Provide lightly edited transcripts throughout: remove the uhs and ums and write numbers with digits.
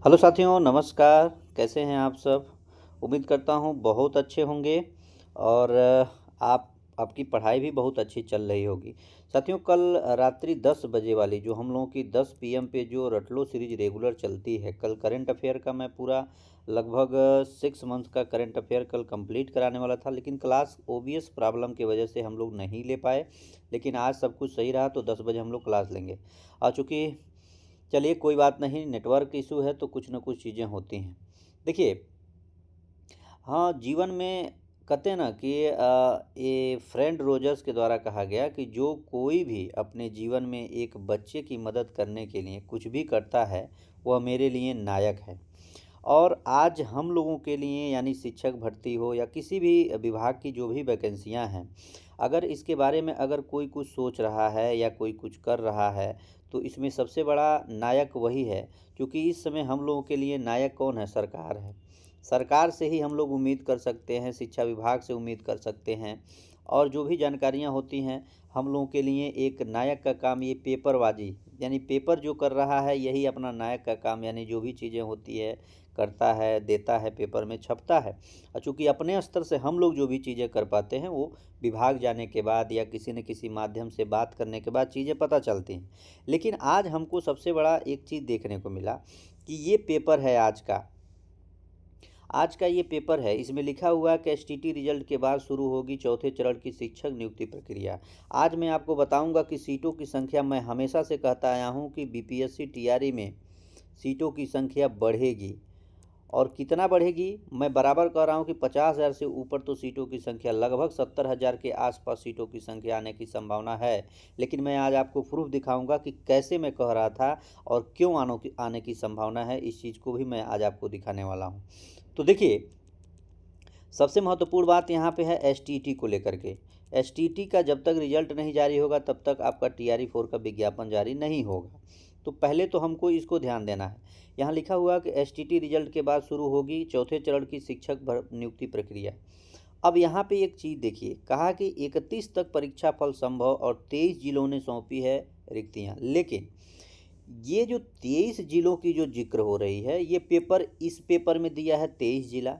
Hello साथियों, नमस्कार। कैसे हैं आप सब? उम्मीद करता हूँ बहुत अच्छे होंगे और आपकी पढ़ाई भी बहुत अच्छी चल रही होगी। साथियों, कल रात्रि 10 बजे वाली जो हम लोगों की 10 पीएम पे जो रट लो सीरीज रेगुलर चलती है, कल करंट अफेयर का मैं पूरा लगभग 6 मंथ का करंट अफेयर कल कंप्लीट कराने वाला था, लेकिन क्लास ओबीएस प्रॉब्लम की वजह से हम लोग नहीं ले पाए। लेकिन आज सब कुछ सही रहा तो 10 बजे हम लोग क्लास लेंगे। चूँकि चलिए कोई बात नहीं, नेटवर्क इशू है तो कुछ ना कुछ चीज़ें होती हैं। देखिए, हाँ, जीवन में कहते हैं ना कि ये फ्रेंड रोजर्स के द्वारा कहा गया कि जो कोई भी अपने जीवन में एक बच्चे की मदद करने के लिए कुछ भी करता है, वह मेरे लिए नायक है। और आज हम लोगों के लिए यानी शिक्षक भर्ती हो या किसी भी विभाग की जो भी वैकेंसियां हैं, अगर इसके बारे में अगर कोई कुछ सोच रहा है या कोई कुछ कर रहा है, तो इसमें सबसे बड़ा नायक वही है। क्योंकि इस समय हम लोगों के लिए नायक कौन है? सरकार है। सरकार से ही हम लोग उम्मीद कर सकते हैं, शिक्षा विभाग से उम्मीद कर सकते हैं। और जो भी जानकारियाँ होती हैं, हम लोगों के लिए एक नायक का काम ये पेपरबाजी, यानी पेपर जो कर रहा है यही अपना नायक का काम, यानी जो भी चीज़ें होती है करता है, देता है, पेपर में छपता है। और चूँकि अपने स्तर से हम लोग जो भी चीज़ें कर पाते हैं वो विभाग जाने के बाद या किसी न किसी माध्यम से बात करने के बाद चीज़ें पता चलती हैं। लेकिन आज हमको सबसे बड़ा एक चीज़ देखने को मिला कि ये पेपर है आज का ये पेपर है, इसमें लिखा हुआ है कि एसटीटी रिजल्ट के बाद शुरू होगी चौथे चरण की शिक्षक नियुक्ति प्रक्रिया। आज मैं आपको बताऊंगा कि सीटों की संख्या, मैं हमेशा से कहता आया हूं कि बीपीएससी टीआरई में सीटों की संख्या बढ़ेगी। और कितना बढ़ेगी? मैं बराबर कह रहा हूँ कि 50,000 से ऊपर तो सीटों की संख्या, लगभग 70,000 के आसपास सीटों की संख्या आने की संभावना है। लेकिन मैं आज आपको प्रूफ दिखाऊंगा कि कैसे मैं कह रहा था और क्यों आने की संभावना है, इस चीज़ को भी मैं आज आपको दिखाने वाला हूँ। तो देखिए, सबसे महत्वपूर्ण बात यहाँ पे है एसटीटी को लेकर के। एसटीटी का जब तक रिजल्ट नहीं जारी होगा तब तक आपका टीआरई 4 का विज्ञापन जारी नहीं होगा। तो पहले तो हमको इसको ध्यान देना है। यहाँ लिखा हुआ कि एसटीटी रिजल्ट के बाद शुरू होगी चौथे चरण की शिक्षक नियुक्ति प्रक्रिया। अब यहाँ पे एक चीज़ देखिए, कहा कि 31 तक परीक्षा फल संभव और 23 जिलों ने सौंपी है रिक्तियाँ। लेकिन ये जो 23 जिलों की जो जिक्र हो रही है, ये पेपर, इस पेपर में दिया है 23 जिला,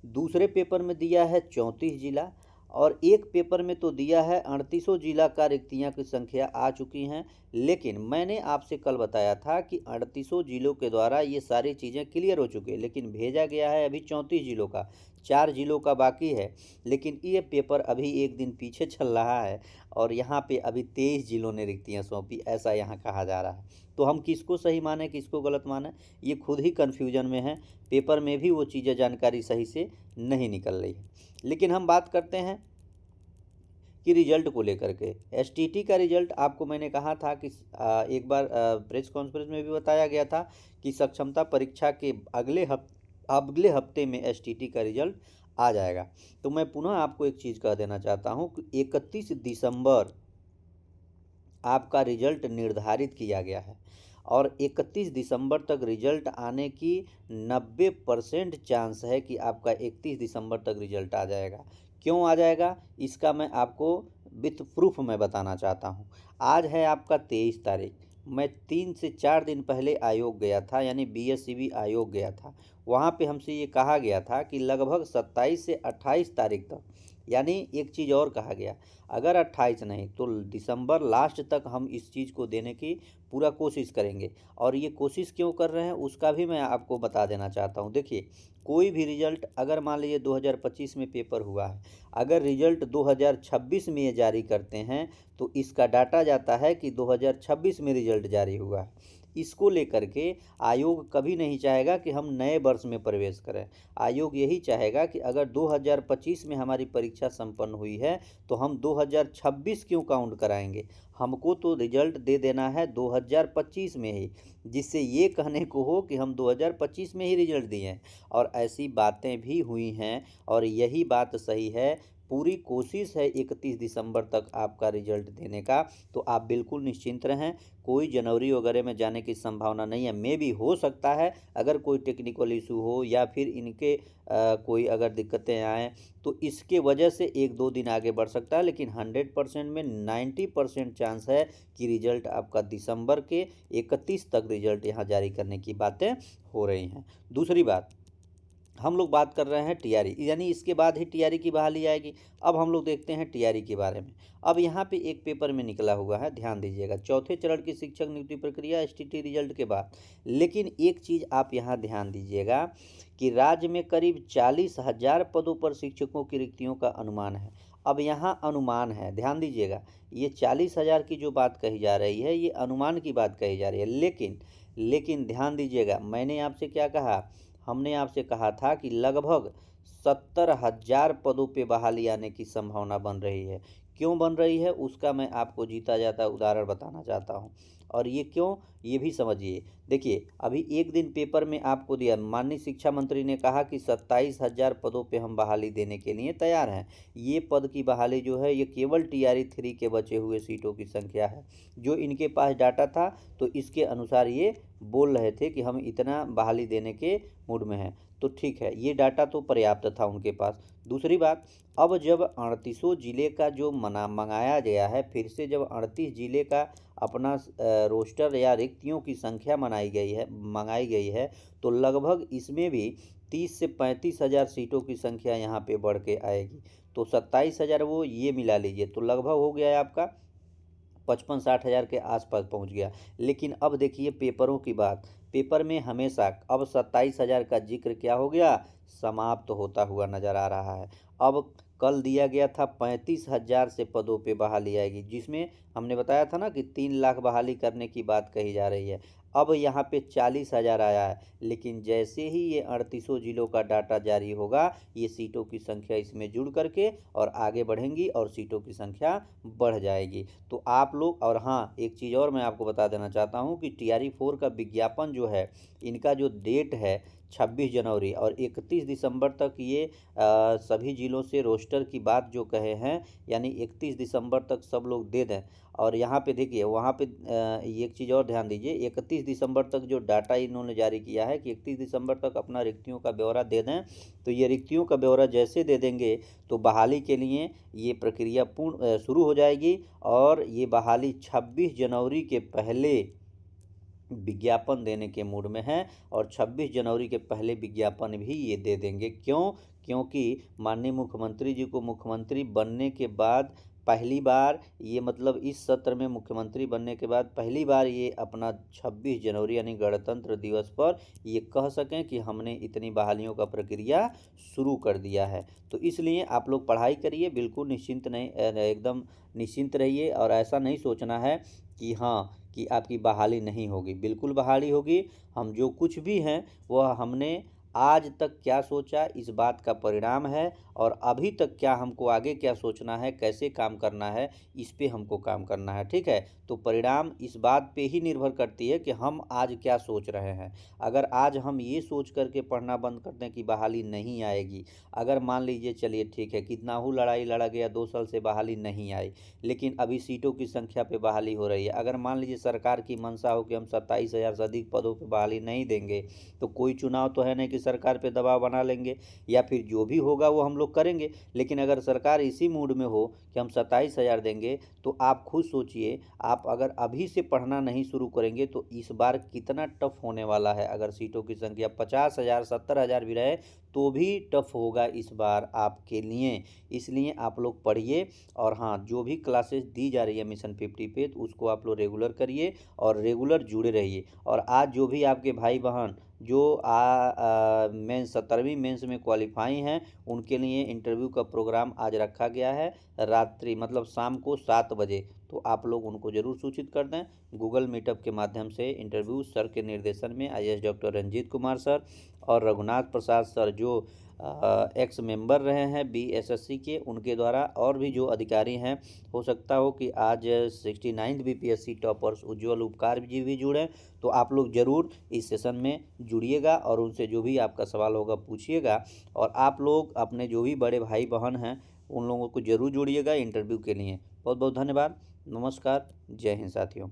दूसरे पेपर में दिया है 34 जिला, और एक पेपर में तो दिया है 38 जिला का रिक्तियां की संख्या आ चुकी हैं। लेकिन मैंने आपसे कल बताया था कि 38 जिलों के द्वारा ये सारी चीज़ें क्लियर हो चुकी है, लेकिन भेजा गया है अभी 34 जिलों का, 4 जिलों का बाकी है। लेकिन ये पेपर अभी एक दिन पीछे चल रहा है और यहाँ पे अभी 23 जिलों ने रिक्तियाँ सौंपी, ऐसा यहाँ कहा जा रहा है। तो हम किसको सही माने, किसको गलत माने, ये खुद ही कन्फ्यूजन में है। पेपर में भी वो चीज़ें, जानकारी सही से नहीं निकल रही है। लेकिन हम बात करते हैं कि रिजल्ट को लेकर के। एसटीटी का रिजल्ट आपको मैंने कहा था कि एक बार प्रेस कॉन्फ्रेंस में भी बताया गया था कि सक्षमता परीक्षा के अगले हफ्ते में एसटीटी का रिजल्ट आ जाएगा। तो मैं पुनः आपको एक चीज़ कह देना चाहता हूँ कि 31 दिसंबर आपका रिजल्ट निर्धारित किया गया है और 31 दिसंबर तक रिजल्ट आने की 90% चांस है कि आपका 31 दिसंबर तक रिजल्ट आ जाएगा। क्यों आ जाएगा, इसका मैं आपको विथ प्रूफ मैं बताना चाहता हूँ। आज है आपका 23 तारीख। मैं 3 से 4 दिन पहले आयोग गया था, यानी बीएससीबी आयोग गया था। वहाँ पे हमसे ये कहा गया था कि लगभग 27 से 28 तारीख तक, यानी एक चीज़ और कहा गया, अगर 28 नहीं तो दिसंबर लास्ट तक हम इस चीज़ को देने की पूरा कोशिश करेंगे। और ये कोशिश क्यों कर रहे हैं उसका भी मैं आपको बता देना चाहता हूँ। देखिए, कोई भी रिजल्ट, अगर मान लीजिए 2025 में पेपर हुआ है, अगर रिजल्ट 2026 में ये जारी करते हैं तो इसका डाटा जाता है कि 2026 में रिजल्ट जारी हुआ है। इसको लेकर के आयोग कभी नहीं चाहेगा कि हम नए वर्ष में प्रवेश करें। आयोग यही चाहेगा कि अगर 2025 में हमारी परीक्षा संपन्न हुई है तो हम 2026 क्यों काउंट कराएंगे? हमको तो रिजल्ट दे देना है 2025 में ही, जिससे ये कहने को हो कि हम 2025 में ही रिजल्ट दिए हैं। और ऐसी बातें भी हुई हैं और यही बात सही है। पूरी कोशिश है 31 दिसंबर तक आपका रिजल्ट देने का, तो आप बिल्कुल निश्चिंत रहें। कोई जनवरी वगैरह में जाने की संभावना नहीं है। मे भी हो सकता है अगर कोई टेक्निकल इशू हो या फिर इनके कोई अगर दिक्कतें आएँ तो इसके वजह से 1-2 दिन आगे बढ़ सकता है, लेकिन 100% में 90% चांस है कि रिजल्ट आपका दिसंबर के 31 तक रिजल्ट यहाँ जारी करने की बातें हो रही हैं। दूसरी बात, हम लोग बात कर रहे हैं टीआरई, यानी इसके बाद ही टीआरई की बहाली आएगी। अब हम लोग देखते हैं टीआरई के बारे में। अब यहाँ पे एक पेपर में निकला हुआ है, ध्यान दीजिएगा, चौथे चरण की शिक्षक नियुक्ति प्रक्रिया एसटीटी रिजल्ट के बाद। लेकिन एक चीज़ आप यहाँ ध्यान दीजिएगा कि राज्य में करीब 40,000 पदों पर शिक्षकों की रिक्तियों का अनुमान है। अब यहाँ अनुमान है, ध्यान दीजिएगा, ये 40,000 की जो बात कही जा रही है ये अनुमान की बात कही जा रही है। लेकिन ध्यान दीजिएगा, मैंने आपसे क्या कहा, हमने आपसे कहा था कि लगभग 70,000 पदों पे बहाली आने की संभावना बन रही है। क्यों बन रही है उसका मैं आपको जीता जाता उदाहरण बताना चाहता हूँ, और ये क्यों, ये भी समझिए। देखिए, अभी एक दिन पेपर में आपको दिया, माननीय शिक्षा मंत्री ने कहा कि 27,000 पदों पे हम बहाली देने के लिए तैयार हैं। ये पद की बहाली जो है ये केवल टीआरई 3 के बचे हुए सीटों की संख्या है। जो इनके पास डाटा था तो इसके अनुसार ये बोल रहे थे कि हम इतना बहाली देने के मूड में हैं। तो ठीक है, ये डाटा तो पर्याप्त था उनके पास। दूसरी बात, अब जब 38 जिले का जो मंगाया गया है, फिर से जब 38 जिले का अपना रोस्टर या रिक्तियों की संख्या मंगाई गई है, तो लगभग इसमें भी 30 से 35,000 सीटों की संख्या यहाँ पे बढ़ के आएगी। तो 27,000 वो ये मिला लीजिए, तो लगभग हो गया है आपका 55-60,000 के आसपास पहुंच गया। लेकिन अब देखिए पेपरों की बात, पेपर में हमेशा अब 27,000 का जिक्र क्या हो गया, समाप्त होता हुआ नजर आ रहा है। अब कल दिया गया था 35,000 से पदों पे बहाली आएगी, जिसमें हमने बताया था ना कि 3 लाख बहाली करने की बात कही जा रही है। अब यहाँ पे 40,000 आया है, लेकिन जैसे ही ये 38 जिलों का डाटा जारी होगा, ये सीटों की संख्या इसमें जुड़ करके और आगे बढ़ेंगी और सीटों की संख्या बढ़ जाएगी। तो आप लोग, और हाँ, एक चीज़ और मैं आपको बता देना चाहता हूँ कि टीआरई 4 का विज्ञापन जो है, इनका जो डेट है 26 जनवरी और 31 दिसंबर तक ये सभी जिलों से रोस्टर की बात जो कहे हैं, यानी 31 दिसंबर तक सब लोग दे दें। और यहाँ पे देखिए, वहाँ पे ये एक चीज़ और ध्यान दीजिए, 31 दिसंबर तक जो डाटा इन्होंने जारी किया है कि 31 दिसंबर तक अपना रिक्तियों का ब्यौरा दे दें। तो ये रिक्तियों का ब्यौरा जैसे दे देंगे तो बहाली के लिए ये प्रक्रिया शुरू हो जाएगी, और ये बहाली 26 जनवरी के पहले विज्ञापन देने के मूड में हैं, और 26 जनवरी के पहले विज्ञापन भी ये दे देंगे। क्यों? क्योंकि माननीय मुख्यमंत्री जी को मुख्यमंत्री बनने के बाद पहली बार ये, मतलब इस सत्र में मुख्यमंत्री बनने के बाद पहली बार ये अपना 26 जनवरी यानी गणतंत्र दिवस पर ये कह सकें कि हमने इतनी बहालियों का प्रक्रिया शुरू कर दिया है। तो इसलिए आप लोग पढ़ाई करिए, बिल्कुल निश्चिंत नहीं, एकदम निश्चिंत रहिए, और ऐसा नहीं सोचना है कि हाँ कि आपकी बहाली नहीं होगी, बिल्कुल बहाली होगी। हम जो कुछ भी हैं वह हमने आज तक क्या सोचा इस बात का परिणाम है, और अभी तक क्या हमको आगे क्या सोचना है, कैसे काम करना है, इस पे हमको काम करना है, ठीक है। तो परिणाम इस बात पे ही निर्भर करती है कि हम आज क्या सोच रहे हैं। अगर आज हम ये सोच करके पढ़ना बंद कर दें कि बहाली नहीं आएगी, अगर मान लीजिए, चलिए ठीक है, कितना ही लड़ाई लड़ा गया, 2 साल से बहाली नहीं आई, लेकिन अभी सीटों की संख्या पे बहाली हो रही है। अगर मान लीजिए सरकार की मंशा हो कि हम 27,000 से अधिक पदों पे बहाली नहीं देंगे, तो कोई चुनाव तो है नहीं कि सरकार पे दबाव बना लेंगे, या फिर जो भी होगा वो हम लोग करेंगे। लेकिन अगर सरकार इसी मूड में हो कि हम 27,000 देंगे, तो आप खुद सोचिए, आप अगर अभी से पढ़ना नहीं शुरू करेंगे तो इस बार कितना टफ होने वाला है। अगर सीटों की संख्या 50,000 70,000 भी रहे तो भी टफ होगा इस बार आपके लिए। इसलिए आप लोग पढ़िए, और हाँ, जो भी क्लासेस दी जा रही है मिशन 50 पे, तो उसको आप लोग रेगुलर करिए और रेगुलर जुड़े रहिए। और आज जो भी आपके भाई बहन जो मेंस 17वीं मेंस में क्वालिफाई हैं, उनके लिए इंटरव्यू का प्रोग्राम आज रखा गया है, रात्रि मतलब शाम को 7 बजे। तो आप लोग उनको ज़रूर सूचित कर दें। गूगल मीटअप के माध्यम से इंटरव्यू सर के निर्देशन में IAS doctor Ranjit Kumar sir और रघुनाथ प्रसाद सर, जो एक्स मेंबर रहे हैं बीएसएससी के, उनके द्वारा, और भी जो अधिकारी हैं, हो सकता हो कि आज 69th बीपीएससी टॉपर्स उज्ज्वल उपकार जी भी जुड़ें। तो आप लोग ज़रूर इस सेशन में जुड़िएगा और उनसे जो भी आपका सवाल होगा पूछिएगा। और आप लोग अपने जो भी बड़े भाई बहन हैं उन लोगों को जरूर जोड़िएगा इंटरव्यू के लिए। बहुत बहुत धन्यवाद। नमस्कार। जय हिंद साथियों।